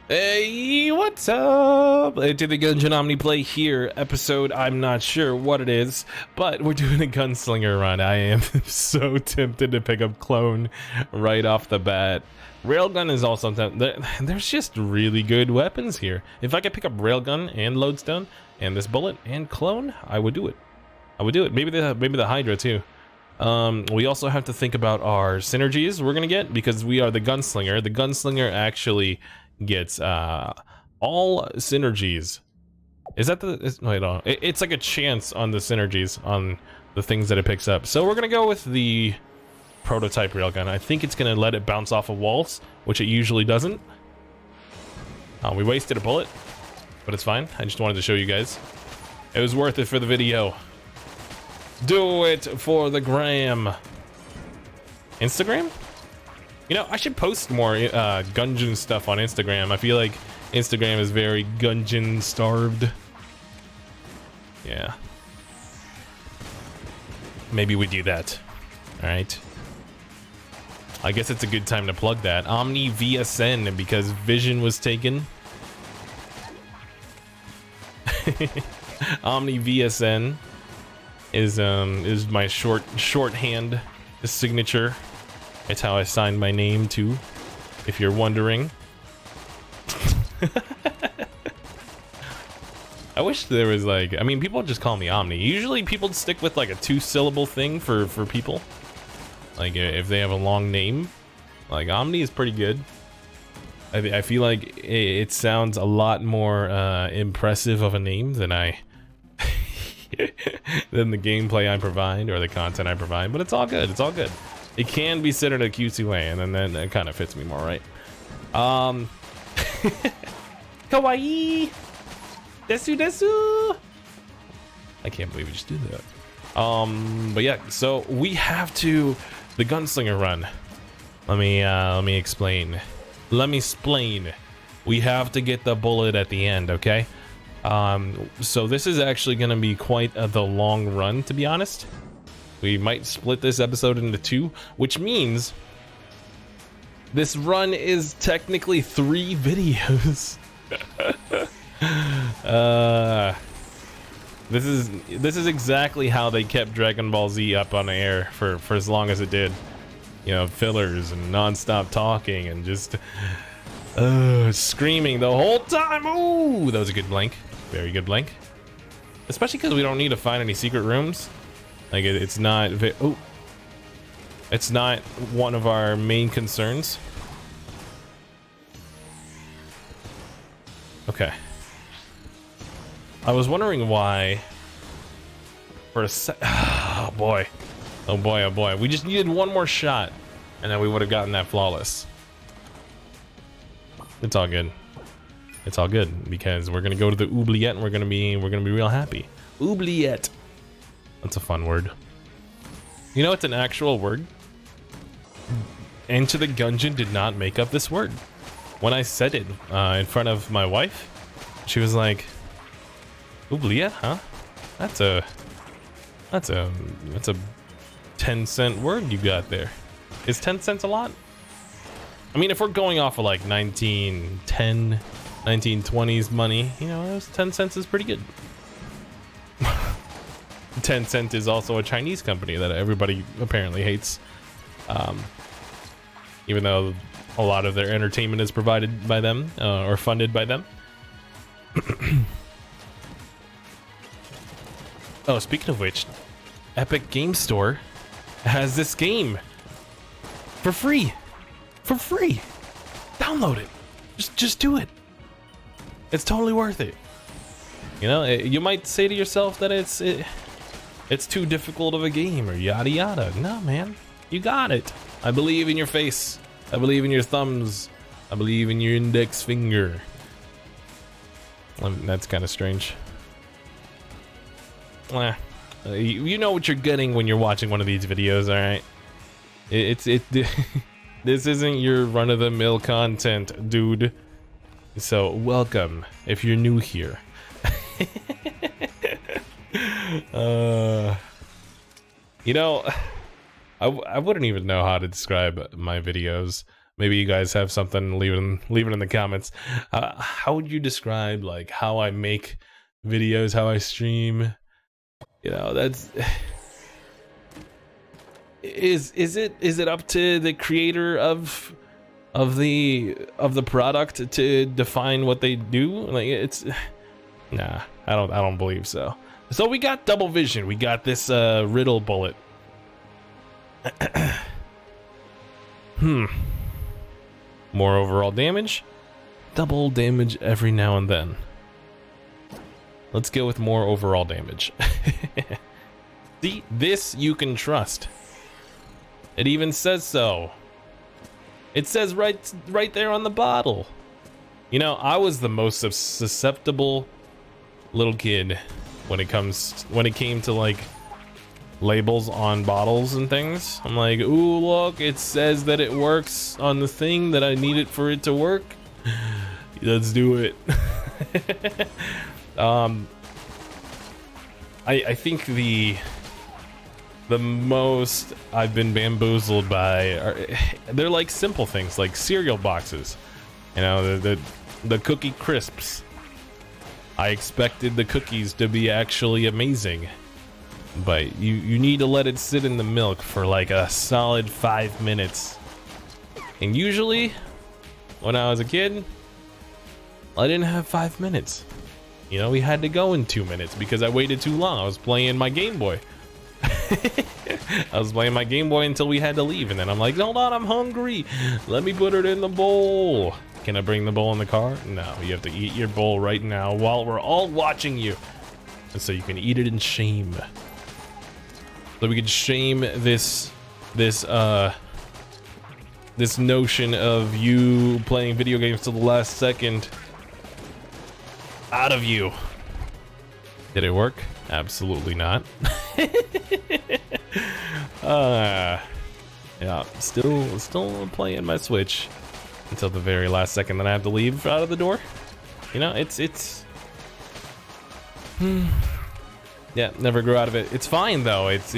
Hey, what's up? Enter the Gungeon omniplay here. Episode, I'm not sure what it is, but we're doing a gunslinger run. I am so tempted to pick up clone right off the bat. Railgun is also there's just really good weapons here. If I could pick up railgun and lodestone and this bullet and clone, I would do it. I would do it. Maybe the Hydra too. We also have to think about our synergies we're gonna get because we are the gunslinger. The gunslinger actually gets all synergies. Is that wait on? It's like a chance on the synergies on the things that it picks up. So we're gonna go with the prototype railgun. I think it's gonna let it bounce off of walls, which it usually doesn't. We wasted a bullet, but it's fine. I just wanted to show you guys. It was worth it for the video. Do it for the gram. Instagram? You know, I should post more Gungeon stuff on Instagram. I feel like Instagram is very Gungeon starved. Yeah. Maybe we do that. Alright. I guess it's a good time to plug that. Omni VSN, because Vision was taken. Omni VSN is my shorthand signature. It's how I signed my name too, if you're wondering. I wish there was like, I mean, people just call me Omni. Usually people stick with like a 2-syllable thing for people. Like if they have a long name, like Omni is pretty good. I feel like it sounds a lot more impressive of a name than than the gameplay I provide or the content I provide, but it's all good. It's all good. It can be considered a cutesy way, and then it kind of fits me more, right? Kawaii! Desu! I can't believe we just did that. But yeah, so we have the gunslinger run. Let me explain. Let me explain. We have to get the bullet at the end, okay? So this is actually gonna be quite the long run, to be honest. We might split this episode into 2, which means this run is technically 3 videos. This is exactly how they kept Dragon Ball Z up on the air for as long as it did. You know, fillers and non-stop talking and just screaming the whole time. Ooh, that was a good blank. Very good blank. Especially because we don't need to find any secret rooms. Like it's not it's not one of our main concerns. Okay. I was wondering why for a oh boy. Oh boy, oh boy. We just needed one more shot and then we would have gotten that flawless. It's all good. It's all good because we're gonna go to the oubliette and we're gonna be real happy. Oubliette. That's a fun word. You know, it's an actual word. Enter the Gungeon did not make up this word. When I said it in front of my wife, she was like, "Oubliette, huh? That's a 10-cent word you got there. Is 10 cents a lot? I mean, if we're going off of like 1920s money, you know, 10 cents is pretty good." 10 Cent is also a Chinese company that everybody apparently hates, even though a lot of their entertainment is provided by them or funded by them. Oh, speaking of which, Epic Game Store has this game for free. For free. Download it. Just do it. It's totally worth it. You know, you might say to yourself that it's too difficult of a game or yada yada. No, man, you got it. I believe in your face. I believe in your thumbs. I believe in your index finger. That's kind of strange. You know what you're getting when you're watching one of these videos, all right? This isn't your run-of-the-mill content, dude. So welcome if you're new here. You know, I wouldn't even know how to describe my videos, Maybe you guys have something, leave it in the comments. How would you describe like how I make videos, how I stream? You know, that's is it up to the creator of the product to define what they do? Like it's nah, I don't believe so. So we got double vision. We got this riddle bullet. More overall damage, double damage every now and then. Let's go with more overall damage. See, this you can trust. It even says so. It says right there on the bottle. You know, I was the most susceptible little kid when it came to like labels on bottles and things. I'm like, ooh, look, it says that it works on the thing that I need it for it to work. Let's do it. I think the most I've been bamboozled by they're like simple things like cereal boxes. You know, the cookie crisps. I expected the cookies to be actually amazing. But you need to let it sit in the milk for like a solid 5 minutes. And usually, when I was a kid, I didn't have 5 minutes. You know, we had to go in 2 minutes because I waited too long. I was playing my Game Boy. I was playing my Game Boy until we had to leave. And then I'm like, hold on, I'm hungry. Let me put it in the bowl. Can I bring the bowl in the car? No, you have to eat your bowl right now while we're all watching you. And so you can eat it in shame. So we could shame this notion of you playing video games till the last second out of you. Did it work? Absolutely not. Yeah, still playing my Switch until the very last second that I have to leave out of the door. You know, it's yeah, never grew out of it. It's fine though. It's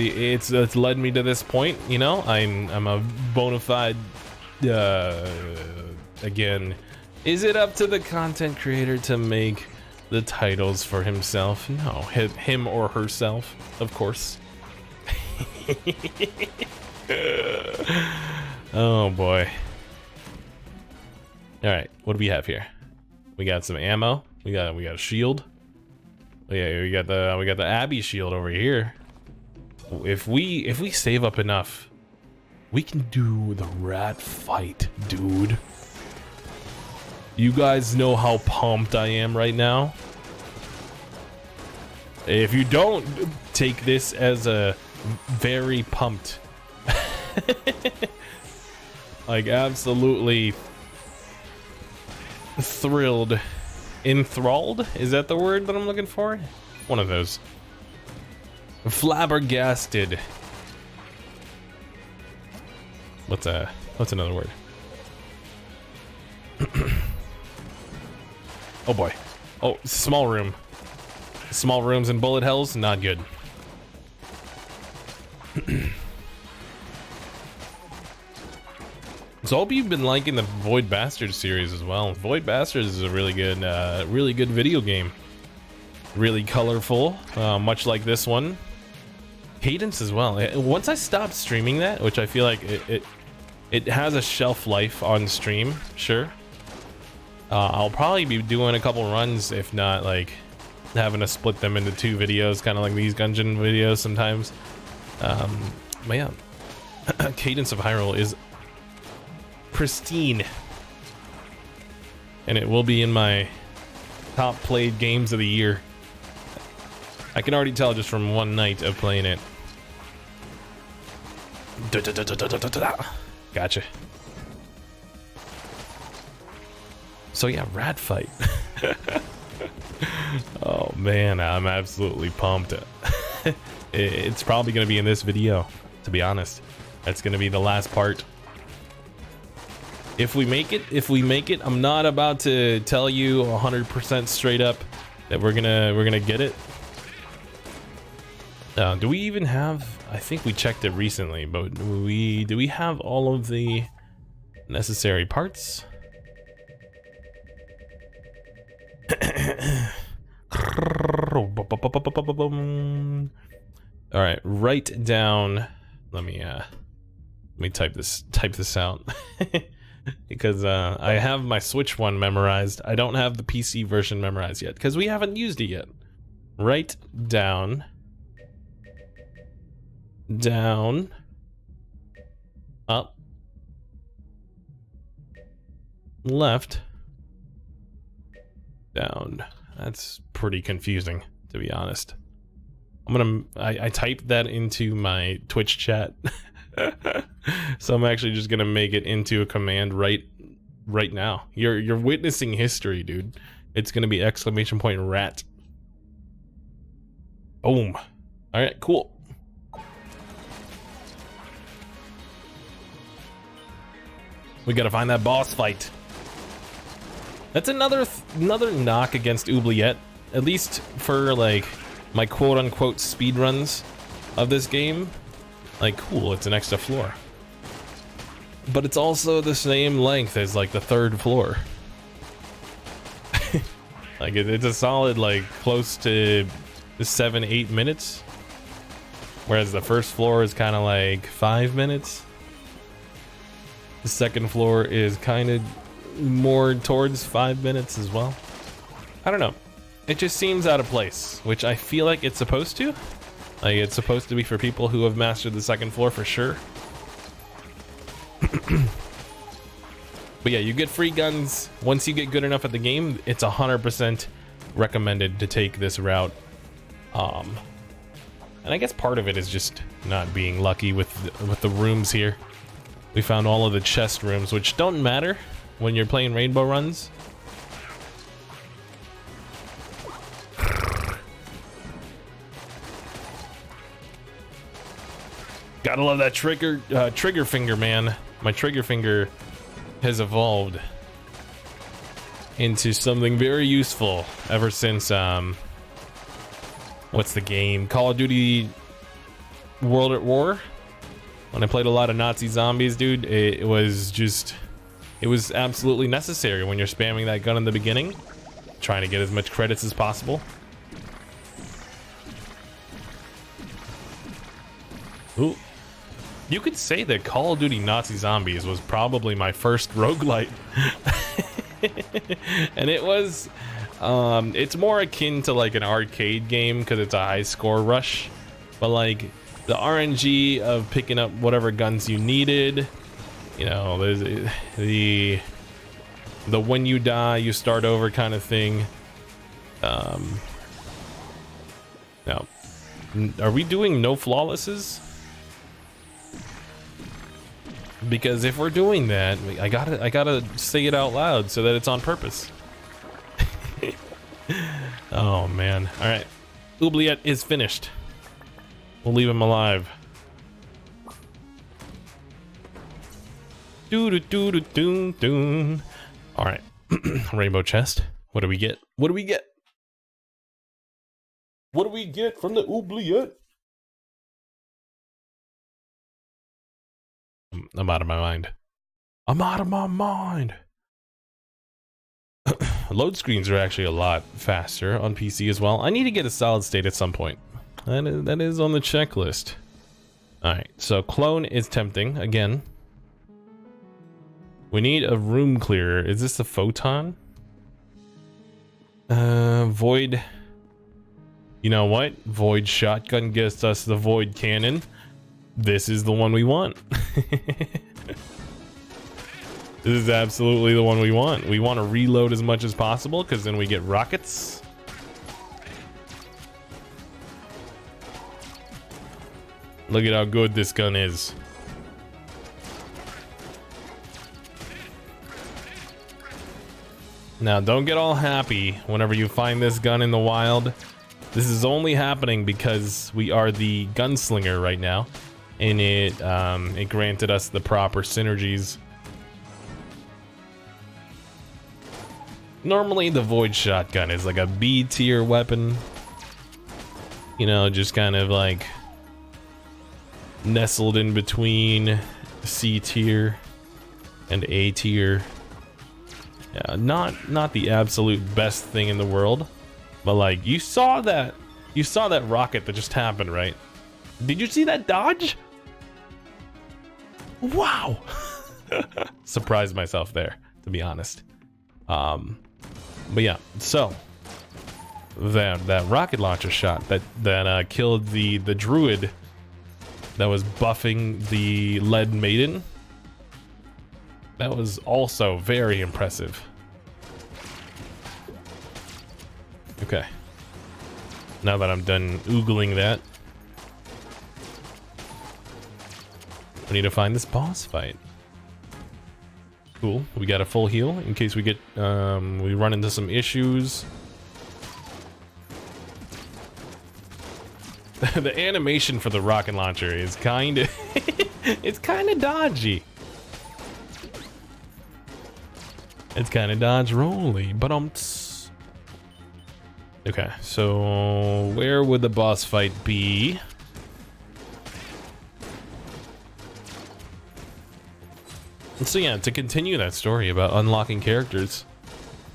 led me to this point. You know, I'm a bona fide. Again, is it up to the content creator to make the titles for himself? No, him or herself, of course. Oh boy. All right, what do we have here? We got some ammo. We got a shield. Yeah, we got the Abby shield over here. If we save up enough, we can do the rat fight, dude. You guys know how pumped I am right now. If you don't, take this as a very pumped. Like absolutely thrilled. Enthralled? Is that the word that I'm looking for? One of those. Flabbergasted. What's another word? Oh boy. Oh, small room. Small rooms and bullet hells, not good. So I hope you've been liking the Void Bastards series as well. Void Bastards is a really good video game. Really colorful, much like this one. Cadence as well. Once I stopped streaming that, which I feel like it has a shelf life on stream, sure. I'll probably be doing a couple runs, if not like having to split them into 2 videos, kind of like these Gungeon videos sometimes. But yeah, Cadence of Hyrule is pristine, and it will be in my top played games of the year. I can already tell just from one night of playing it. Gotcha. So yeah, rat fight. Oh man, I'm absolutely pumped. It's probably gonna be in this video, to be honest. That's gonna be the last part. If we make it, I'm not about to tell you 100% straight up that we're gonna get it. Do we even have? I think we checked it recently, but do we have all of the necessary parts. All right, write down. Let me type this out because I have my Switch one memorized. I don't have the PC version memorized yet because we haven't used it yet. Write down, up, left, down. That's pretty confusing, to be honest. I typed that into my Twitch chat. So I'm actually just gonna make it into a command right now. You're witnessing history, dude. It's gonna be !rat. Boom. All right, cool. We gotta find that boss fight. That's another knock against Oubliette, at least for like my quote-unquote speed runs of this game. Like, cool, it's an extra floor, but it's also the same length as like the third floor. Like it's a solid like close to 7-8 minutes, whereas the first floor is kind of like 5 minutes. The second floor is kind of more towards 5 minutes as well. I don't know, it just seems out of place, which I feel like it's supposed to. Like, it's supposed to be for people who have mastered the second floor for sure. But yeah, you get free guns once you get good enough at the game. It's 100% recommended to take this route. And I guess part of it is just not being lucky with the rooms here. We found all of the chest rooms, which don't matter when you're playing rainbow runs. Gotta love that trigger finger, man. My trigger finger has evolved into something very useful ever since what's the game? Call of Duty World at War. When I played a lot of Nazi zombies, dude, it was absolutely necessary when you're spamming that gun in the beginning, trying to get as much credits as possible. Ooh. You could say that Call of Duty Nazi Zombies was probably my first roguelite. And it was, it's more akin to like an arcade game because it's a high score rush. But like the RNG of picking up whatever guns you needed, you know, there's the when you die, you start over kind of thing. Now, are we doing no flawlesses? Because if we're doing that, I gotta say it out loud so that it's on purpose. Oh man. All right, Oubliette is finished. We'll leave him alive. All right. Rainbow chest. What do we get? What do we get? What do we get from the Oubliette? I'm out of my mind. I'm out of my mind. Load screens are actually a lot faster on PC as well. I need to get a solid state at some point. That is on the checklist. Alright, so clone is tempting again. We need a room clearer. Is this the photon? Void. You know what? Void shotgun gets us the void cannon. This is the one we want. This is absolutely the one we want. We want to reload as much as possible because then we get rockets. Look at how good this gun is. Now, don't get all happy whenever you find this gun in the wild. This is only happening because we are the gunslinger right now, and it granted us the proper synergies. Normally, the Void Shotgun is like a B tier weapon. You know, just kind of like nestled in between C tier. and A tier. Yeah, not the absolute best thing in the world, but like you saw that rocket that just happened, right? Did you see that dodge? Wow. Surprised myself there, to be honest. But yeah, so that rocket launcher shot that killed the druid that was buffing the lead maiden, that was also very impressive. Okay, now that I'm done oogling that, we need to find this boss fight. Cool, we got a full heal in case we get we run into some issues. The animation for the rocket launcher is kind of it's kind of dodgy. It's kind of dodge rolly, but okay, so where would the boss fight be? So yeah, to continue that story about unlocking characters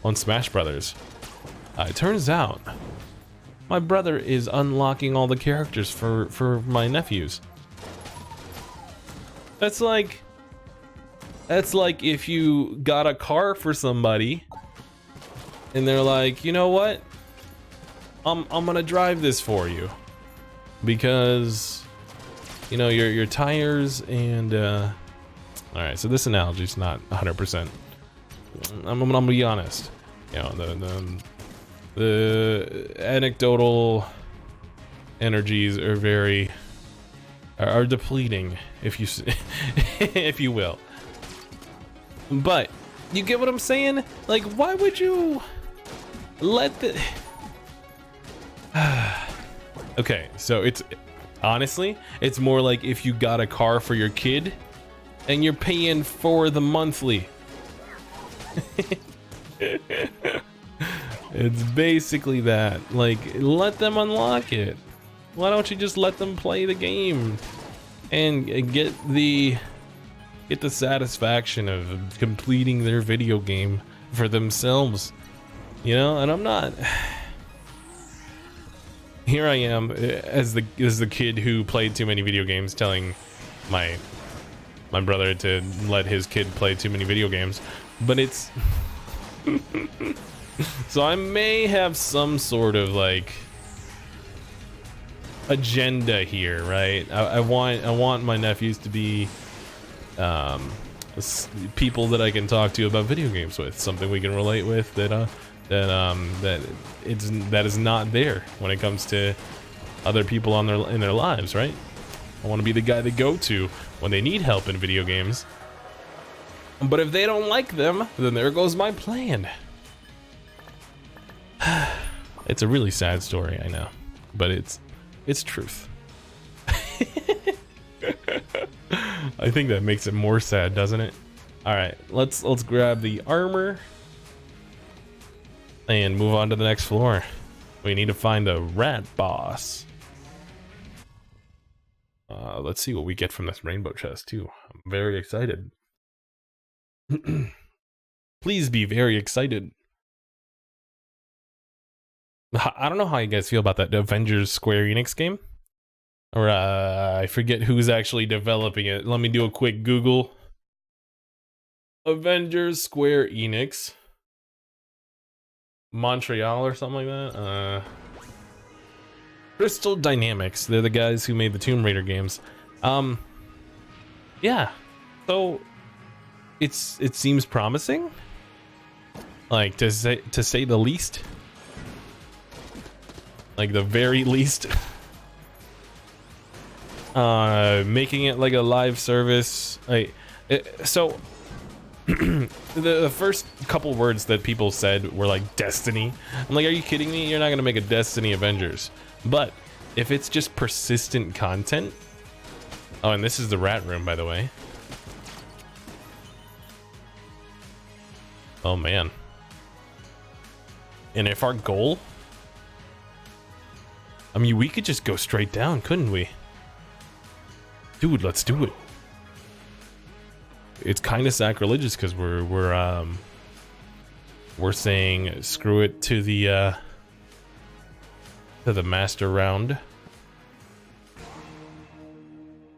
on Smash Brothers, it turns out my brother is unlocking all the characters for my nephews. That's like if you got a car for somebody and they're like, you know what? I'm gonna drive this for you because you know your tires and all right, so this analogy is not 100%. I'm gonna be honest. You know, the anecdotal energies are are depleting, if you if you will. But you get what I'm saying? Like, why would you let the okay, so it's honestly, it's more like if you got a car for your kid and you're paying for the monthly. It's basically that. Like, let them unlock it. Why don't you just let them play the game and get the satisfaction of completing their video game for themselves, you know? And I'm not. Here I am as the kid who played too many video games, telling my brother to let his kid play too many video games, but it's so I may have some sort of like agenda here, right? I want my nephews to be people that I can talk to about video games with, something we can relate with, that is not there when it comes to other people in their lives, right? I want to be the guy they go to when they need help in video games. But if they don't like them, then there goes my plan. It's a really sad story, I know, but it's truth. I think that makes it more sad, doesn't it? All right, let's grab the armor and move on to the next floor. We need to find the rat boss. Let's see what we get from this rainbow chest too. I'm very excited. Please be very excited. I don't know how you guys feel about that Avengers Square Enix game. Or I forget who's actually developing it. Let me do a quick Google. Avengers Square Enix. Montreal or something like that. Crystal Dynamics. They're the guys who made the Tomb Raider games. Yeah. So it seems promising. Like, to say the least. Like the very least. Making it like a live service. So the first couple words that people said were like Destiny. I'm like, are you kidding me? You're not gonna make a Destiny Avengers. But if it's just persistent content. Oh, and this is the rat room, by the way. Oh man. And if our goal, I mean, we could just go straight down, couldn't we? Dude, let's do it. it's kind of sacrilegious because we're saying screw it to the master round.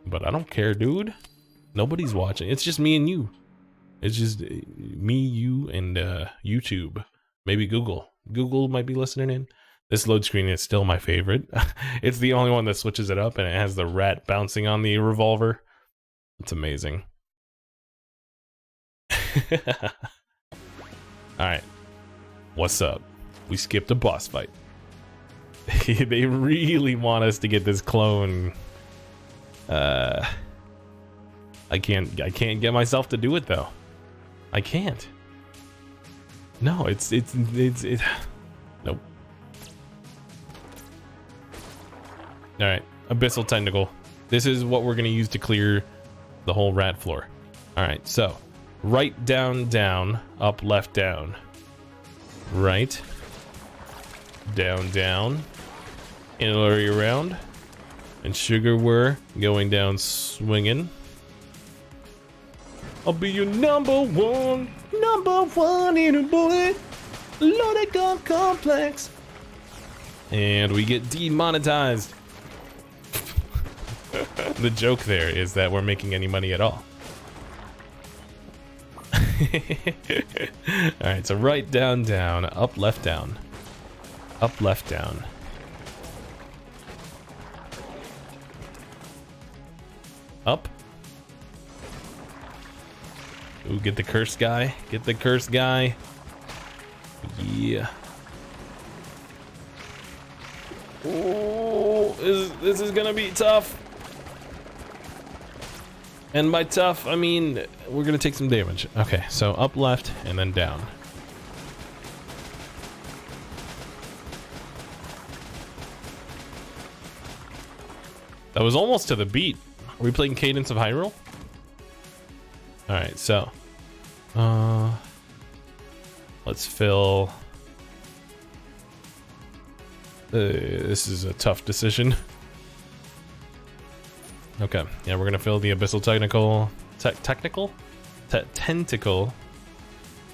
But I don't care, dude. Nobody's watching. It's just me and you. It's just me, you, and YouTube. Maybe Google. Google might be listening in. This load screen is still my favorite. It's the only one that switches it up, and it has the rat bouncing on the revolver. It's amazing. Alright. What's up? We skipped a boss fight. They really want us to get this clone. I can't get myself to do it though. I can't. No, it's nope. Alright, abyssal tentacle. This is what we're gonna use to clear the whole rat floor. Alright, so right, down, down, up, left, down. Right, down, down, inner around, and sugar we're going down swinging. I'll be your number one in a bullet loaded gun complex. And we get demonetized. The joke there is that we're making any money at all. Alright, so right, down, down, up, left, down. Up, left, down. Up. Ooh, get the curse guy. Get the curse guy. Yeah. Oh, this is gonna be tough. And by tough, I mean we're gonna take some damage. Okay, so up, left, and then down. That was almost to the beat. Are we playing Cadence of Hyrule? Alright, so let's fill. This is a tough decision. Okay, yeah, we're gonna fill the abyssal tentacle, tentacle,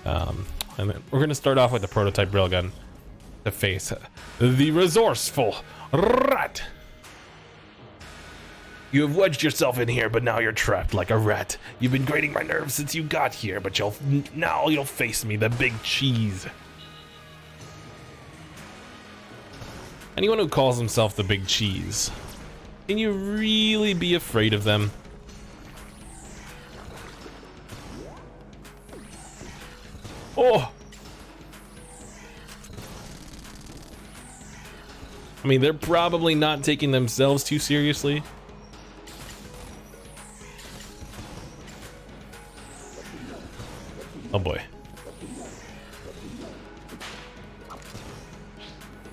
and then we're gonna start off with the prototype railgun to face the resourceful rat. You have wedged yourself in here, but now you're trapped like a rat. You've been grating my nerves since you got here, but now you'll face me, the big cheese. Anyone who calls himself the big cheese, can you really be afraid of them? Oh! I mean, they're probably not taking themselves too seriously. Oh boy.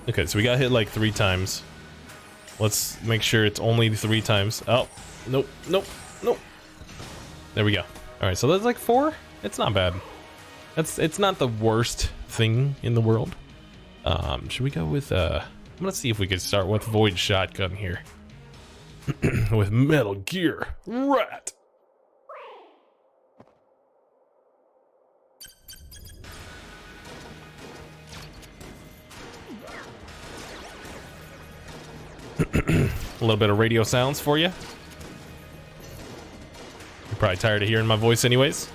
Okay, so we got hit like 3 times. Let's make sure it's only 3 times. Oh, nope, nope, nope. There we go. All right, so that's like 4. It's not bad. It's not the worst thing in the world. Should we go with I'm gonna see if we could start with Void Shotgun here. With Metal Gear Rat. A little bit of radio sounds for you. You're probably tired of hearing my voice anyways.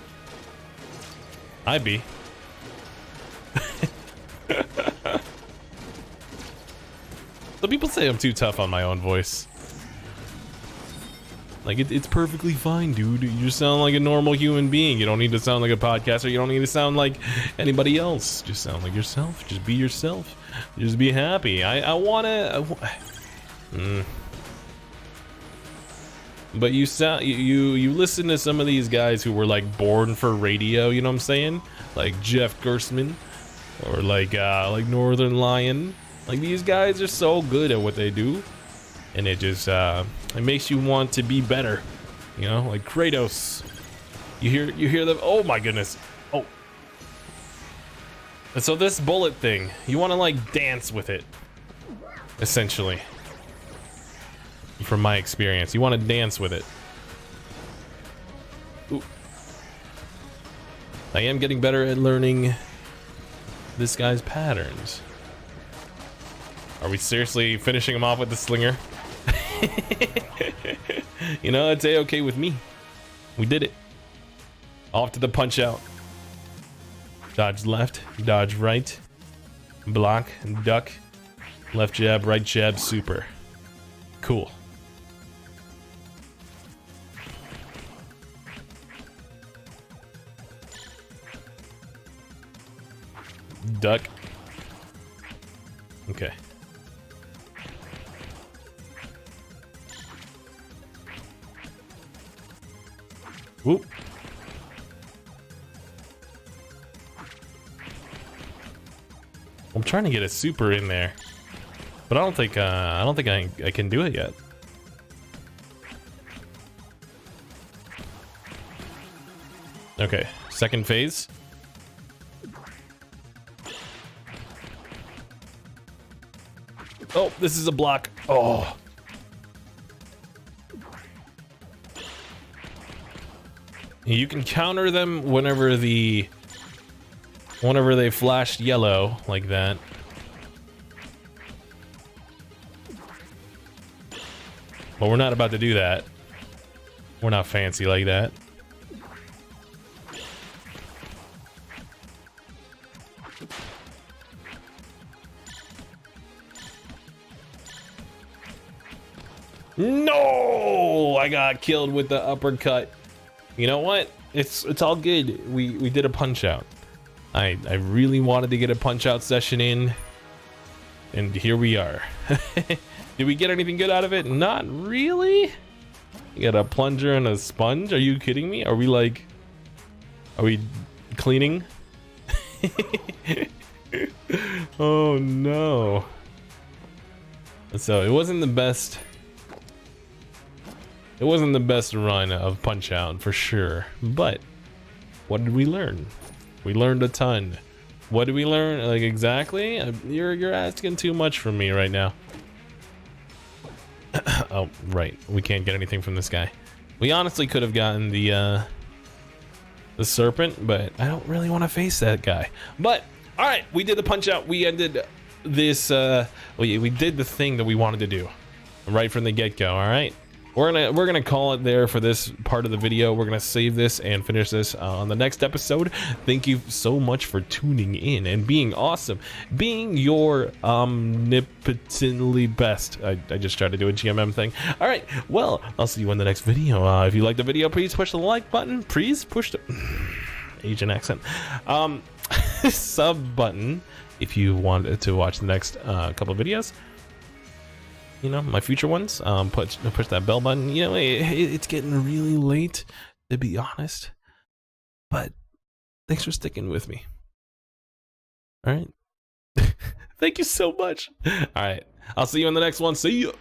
I'd be. So people say I'm too tough on my own voice. Like, it's perfectly fine, dude. You just sound like a normal human being. You don't need to sound like a podcaster. You don't need to sound like anybody else. Just sound like yourself. Just be yourself. Just be happy. I wanna... But you sound you listen to some of these guys who were like born for radio, you know what I'm saying? Like Jeff Gerstmann or like Northern Lion. Like, these guys are so good at what they do, and it just it makes you want to be better. You know, like Kratos. You hear them. Oh my goodness. Oh. And so this bullet thing, you want to like dance with it, essentially. From my experience, you want to dance with it. Ooh. I am getting better at learning this guy's patterns. Are we seriously finishing him off with the slinger? You know, it's a-okay with me. We did it. Off to the punch out. Dodge left, dodge right, block, duck, left jab, right jab, super. Cool. Duck. Okay. Whoop. I'm trying to get a super in there, but I don't think I can do it yet. Okay, second phase. Oh, this is a block. Oh. You can counter them whenever they flash yellow like that. But we're not about to do that. We're not fancy like that. No! I got killed with the uppercut. You know what? It's all good. We did a punch out. I really wanted to get a punch out session in, and here we are. Did we get anything good out of it? Not really. You got a plunger and a sponge? Are you kidding me? Are we cleaning? Oh no. So it wasn't the best. It wasn't the best run of Punch Out for sure, but what did we learn? We learned a ton. What did we learn? Like exactly? You're asking too much from me right now. Oh, right. We can't get anything from this guy. We honestly could have gotten the serpent, but I don't really want to face that guy. But all right, we did the Punch Out. We ended this. We did the thing that we wanted to do right from the get-go. All right. We're gonna call it there for this part of the video. We're gonna save this and finish this on the next episode. Thank you so much for tuning in and being awesome, being your omnipotently best. I just tried to do a GMM thing. All right, well, I'll see you in the next video. If you like the video, please push the like button. Please push the Asian accent sub button if you wanted to watch the next couple of videos. You know, my future ones. Push that bell button. You know, it's getting really late, to be honest. But thanks for sticking with me. All right. Thank you so much. All right. I'll see you in the next one. See you.